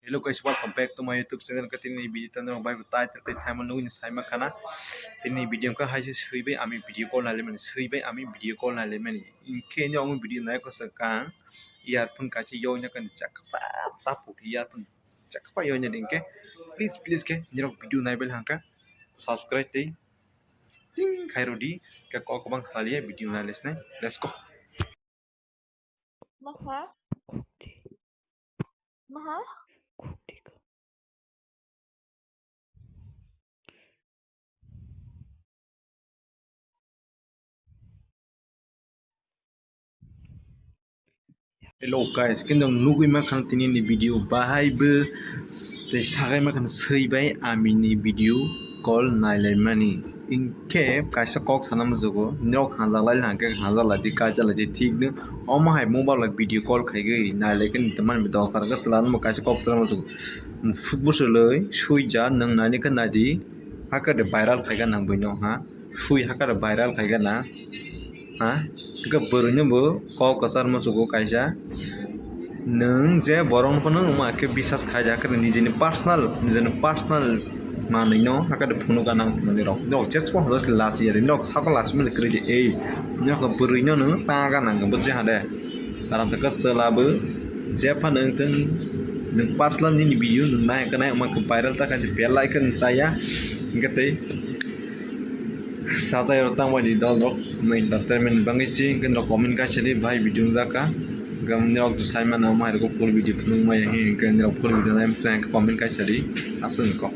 Hello guys, welcome back to my YouTube channel. Katini video tanong bai tai tai time nu ni sai makana. Tini video ka hai sui bai ami video call na le mani sui bai ami video call na le mani. Inke ni ong video na ko saka. Earphone ka chi yo nya kan chak pa tapu earphone chak pa yo nya dingke. Please ke ni video na bel hangka. Subscribe te. Ting khairo di ka ko bang salia video na lesna. Let's go. Maha? Maha? Hello guys, kendang nugui makan tini ni video bahai be te sagai makan sui bai ami ni video call nailai mani inke kaisa kok sana mazugo nyok hanla lai hangke hanla lai di kaja lai di thik ne oma hai mobile lai video call khai gai nailai ken teman mi dong karga selan mo kaisa kok sana mazugo football seloi sui ja nang nani kan nadi haka de viral khai ga nang buino ha sui haka de viral khai ga na ha ke berunya bo kok kasar mazugo kaisa neng je borong kono ma ke bisas khaja ke nijini personal manai no haka de phunu ganang mani rok dok ches ko holos lasi yari dok saka lasi mele kredi ei nya ko puri no no pa ganang ke bje hade dalam te kas labu je pa neng teng neng personal ni video neng nai ka nai ma ke viral ta ka de bell icon saya ngate sata yo tang wadi dol dok main entertainment bangisi ken ro comment ka chali bhai video zaka gam nyok tu sai mana ma ko full video pung ma hi ken ro full video na em sang comment ka chali asun ko